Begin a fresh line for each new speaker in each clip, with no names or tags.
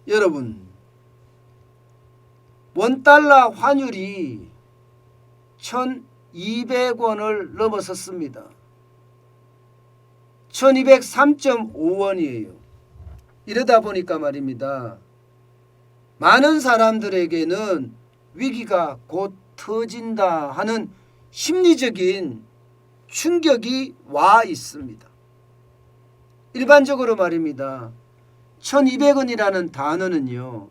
여러분, 원달러 환율이 1200원을 넘어섰습니다. 1203.5원이에요. 이러다 보니까 말입니다. 많은 사람들에게는 위기가 곧 터진다 하는 심리적인 충격이 와 있습니다. 일반적으로 말입니다. 1200원이라는 단어는요.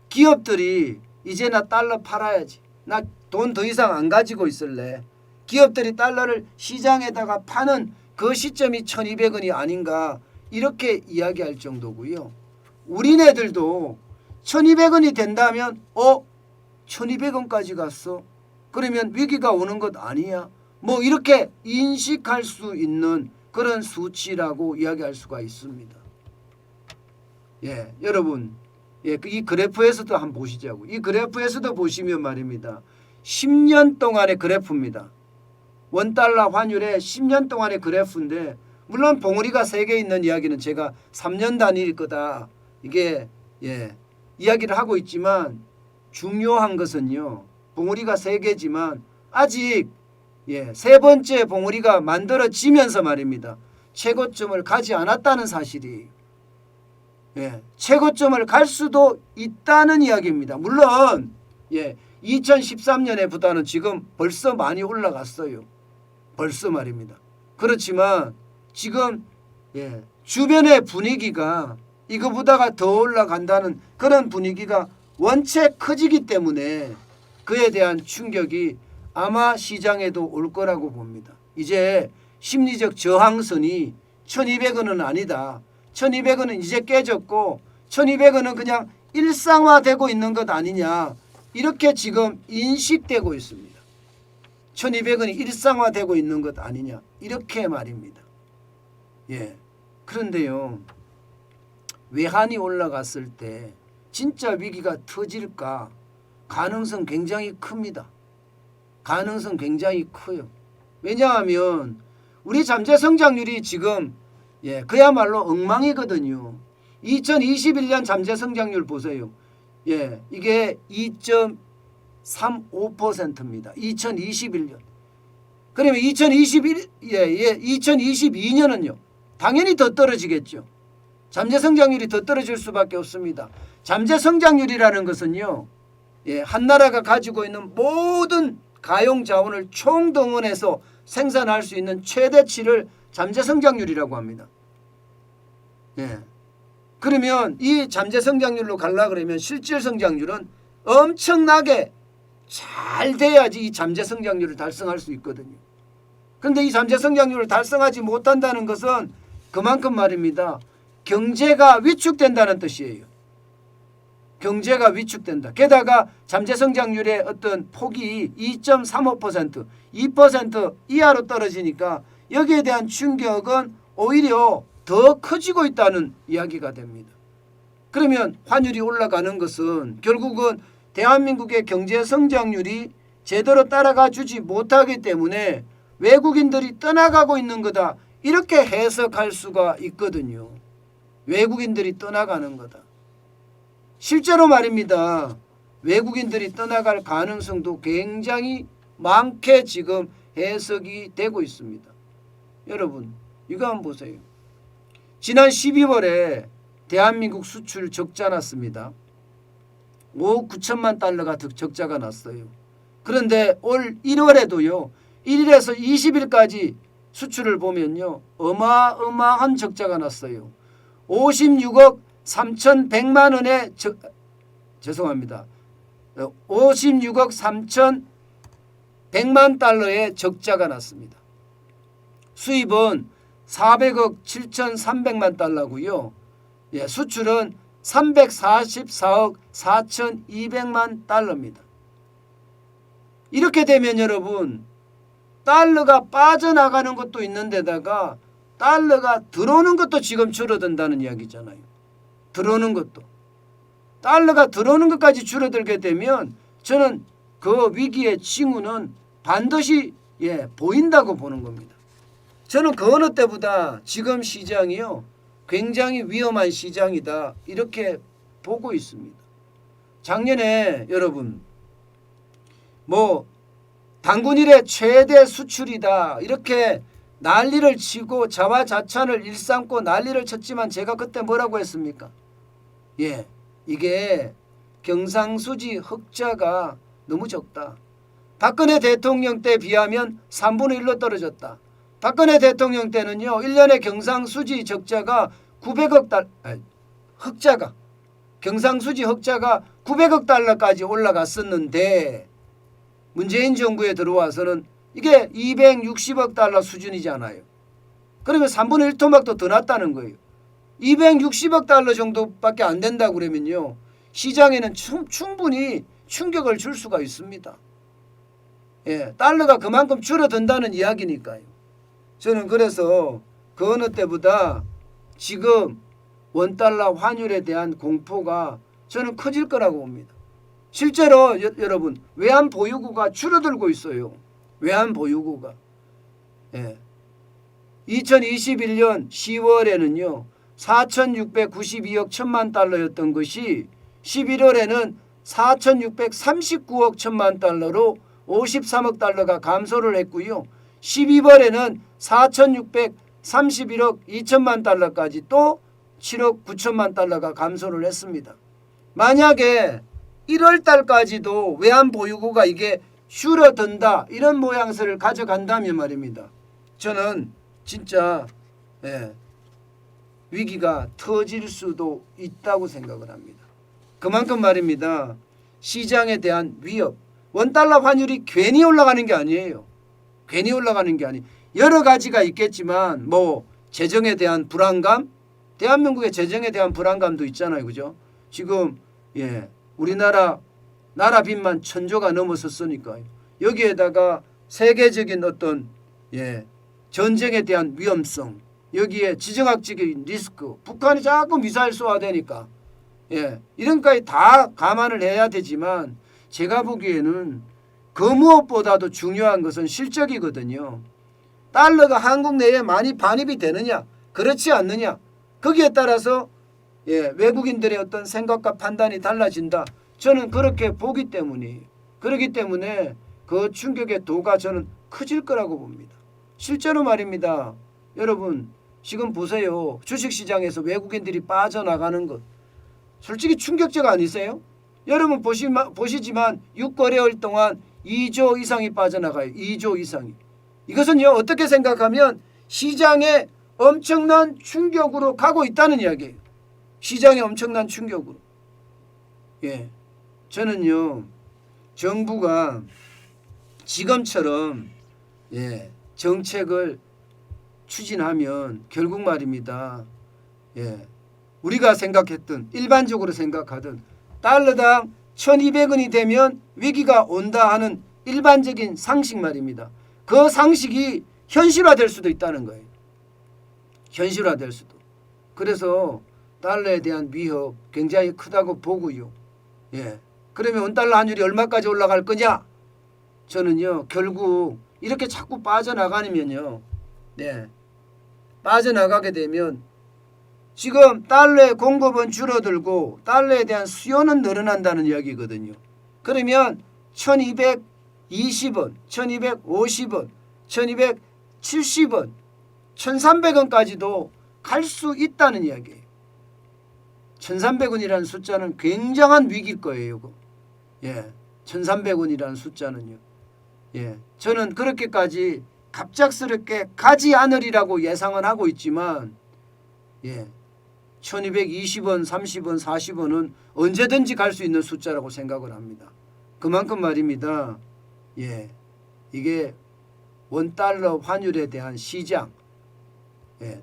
기업들이 이제 나 달러 팔아야지. 나 돈 더 이상 안 가지고 있을래. 기업들이 달러를 시장에다가 파는 그 시점이 1200원이 아닌가 이렇게 이야기할 정도고요. 우리네들도 1200원이 된다면 1200원까지 갔어? 그러면 위기가 오는 것 아니야? 뭐 이렇게 인식할 수 있는 그런 수치라고 이야기할 수가 있습니다. 여러분, 이 그래프에서도 한번 보시자고. 이 그래프에서도 보시면 말입니다. 10년 동안의 그래프입니다. 원달러 환율의 10년 동안의 그래프인데, 물론 봉우리가 3개 있는 이야기는 제가 3년 단위일 거다 이게 이야기를 하고 있지만, 중요한 것은요, 봉우리가 3개지만 아직 세 번째 봉우리가 만들어지면서 말입니다. 최고점을 가지 않았다는 사실이에요. 최고점을 갈 수도 있다는 이야기입니다. 물론 2013년에보다는 지금 벌써 많이 올라갔어요. 벌써 말입니다. 그렇지만 지금 주변의 분위기가 이거보다가 더 올라간다는 그런 분위기가 원체 커지기 때문에 그에 대한 충격이 아마 시장에도 올 거라고 봅니다. 이제 심리적 저항선이 1200원은 아니다. 1200원은 이제 깨졌고 1200원은 그냥 일상화되고 있는 것 아니냐. 이렇게 지금 인식되고 있습니다. 1200원이 일상화되고 있는 것 아니냐. 이렇게 말입니다. 그런데요. 외환이 올라갔을 때 진짜 위기가 터질까? 가능성 굉장히 큽니다. 가능성 굉장히 커요. 왜냐하면 우리 잠재 성장률이 지금 그야말로 엉망이거든요. 2021년 잠재 성장률 보세요. 이게 2.35%입니다. 2021년. 그러면 2022년은요. 당연히 더 떨어지겠죠. 잠재 성장률이 더 떨어질 수밖에 없습니다. 잠재 성장률이라는 것은요. 한 나라가 가지고 있는 모든 가용 자원을 총동원해서 생산할 수 있는 최대치를 잠재 성장률이라고 합니다. 그러면 이 잠재 성장률로 가려고 그러면 실질 성장률은 엄청나게 잘 돼야지 이 잠재 성장률을 달성할 수 있거든요. 그런데 이 잠재 성장률을 달성하지 못한다는 것은 그만큼 말입니다. 경제가 위축된다는 뜻이에요. 경제가 위축된다. 게다가 잠재 성장률의 어떤 폭이 2.35%, 2% 이하로 떨어지니까 여기에 대한 충격은 오히려 더 커지고 있다는 이야기가 됩니다. 그러면 환율이 올라가는 것은 결국은 대한민국의 경제 성장률이 제대로 따라가 주지 못하기 때문에 외국인들이 떠나가고 있는 거다. 이렇게 해석할 수가 있거든요. 외국인들이 떠나가는 거다. 실제로 말입니다. 외국인들이 떠나갈 가능성도 굉장히 많게 지금 해석이 되고 있습니다. 여러분, 이거 한번 보세요. 지난 12월에 대한민국 수출 적자 났습니다. 5억 9천만 달러가 적자가 났어요. 그런데 올 1월에도요. 1일에서 20일까지 수출을 보면요. 어마어마한 적자가 났어요. 56억 3,100만 원의 죄송합니다. 56억 3,100만 달러의 적자가 났습니다. 수입은 400억 7,300만 달러고요. 수출은 344억 4,200만 달러입니다. 이렇게 되면 여러분 달러가 빠져나가는 것도 있는데다가 달러가 들어오는 것도 지금 줄어든다는 이야기잖아요. 들어오는 것도. 달러가 들어오는 것까지 줄어들게 되면 저는 그 위기의 징후는 반드시 보인다고 보는 겁니다. 저는 그 어느 때보다 지금 시장이요. 굉장히 위험한 시장이다 이렇게 보고 있습니다. 작년에 여러분 뭐 단군 이래 최대 수출이다 이렇게 난리를 치고 자화자찬을 일삼고 난리를 쳤지만 제가 그때 뭐라고 했습니까? 예, 이게 경상수지 흑자가 너무 적다. 박근혜 대통령 때 비하면 3분의 1로 떨어졌다. 박근혜 대통령 때는요 1년에 경상수지 적자가 900억 달러 흑자가 경상수지 흑자가 900억 달러까지 올라갔었는데 문재인 정부에 들어와서는 이게 260억 달러 수준이잖아요. 그러면 3분의 1 토막도 더 났다는 거예요. 260억 달러 정도밖에 안 된다고 그러면요 시장에는 충분히 충격을 줄 수가 있습니다. 예, 달러가 그만큼 줄어든다는 이야기니까요. 저는 그래서 그 어느 때보다 지금 원달러 환율에 대한 공포가 저는 커질 거라고 봅니다. 실제로 여러분 외환 보유고가 줄어들고 있어요. 외환 보유고가. 예. 2021년 10월에는요. 4,692억 1천만 달러였던 것이 11월에는 4,639억 1천만 달러로 53억 달러가 감소를 했고요. 12월에는 4,631억 2천만 달러까지 또 7억 9천만 달러가 감소를 했습니다. 만약에 1월 달까지도 외환 보유고가 이게 줄어든다 이런 모양새를 가져간다면 말입니다. 저는 진짜 위기가 터질 수도 있다고 생각을 합니다. 그만큼 말입니다. 시장에 대한 위협, 원달러 환율이 괜히 올라가는 게 아니에요. 괜히 올라가는 게 아니에요. 여러 가지가 있겠지만 뭐 재정에 대한 불안감, 대한민국의 재정에 대한 불안감도 있잖아요. 그죠? 지금 우리나라 나라 빚만 1,000조가 넘어섰으니까요. 여기에다가 세계적인 어떤 전쟁에 대한 위험성, 여기에 지정학적인 리스크, 북한이 자꾸 미사일 쏘아대니까 이런 것까지 다 감안을 해야 되지만 제가 보기에는 그 무엇보다도 중요한 것은 실적이거든요. 달러가 한국 내에 많이 반입이 되느냐 그렇지 않느냐 거기에 따라서 외국인들의 어떤 생각과 판단이 달라진다. 저는 그렇게 보기 때문이에요. 그렇기 때문에 그 충격의 도가 저는 커질 거라고 봅니다. 실제로 말입니다. 여러분 지금 보세요. 주식시장에서 외국인들이 빠져나가는 것 솔직히 충격적 아니세요? 여러분 보시지만 6거래일 동안 2조 이상이 빠져나가요. 2조 이상이. 이것은요 어떻게 생각하면 시장에 엄청난 충격으로 가고 있다는 이야기예요. 시장에 엄청난 충격으로. 저는요 정부가 지금처럼 정책을 추진하면 결국 말입니다. 우리가 생각했던 일반적으로 생각하던 달러당 1,200원이 되면 위기가 온다 하는 일반적인 상식 말입니다. 그 상식이 현실화될 수도 있다는 거예요. 현실화될 수도. 그래서 달러에 대한 위협 굉장히 크다고 보고요. 그러면 원달러 환율이 얼마까지 올라갈 거냐? 저는요 결국 이렇게 자꾸 빠져나가면요. 빠져나가게 되면 지금 달러의 공급은 줄어들고 달러에 대한 수요는 늘어난다는 이야기거든요. 그러면 1,220원, 1,250원, 1,270원, 1,300원까지도 갈 수 있다는 이야기예요. 1,300원이라는 숫자는 굉장한 위기일 거예요. 1,300원이라는 숫자는요. 저는 그렇게까지 갑작스럽게 가지 않으리라고 예상은 하고 있지만 1,220원, 30원, 40원은 언제든지 갈 수 있는 숫자라고 생각을 합니다. 그만큼 말입니다. 이게 원달러 환율에 대한 시장,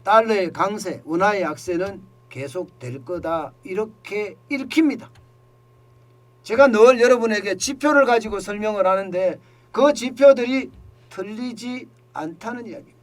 달러의 강세, 원화의 약세는 계속될 거다 이렇게 읽힙니다. 제가 늘 여러분에게 지표를 가지고 설명을 하는데 그 지표들이 틀리지 않다는 이야기입니다.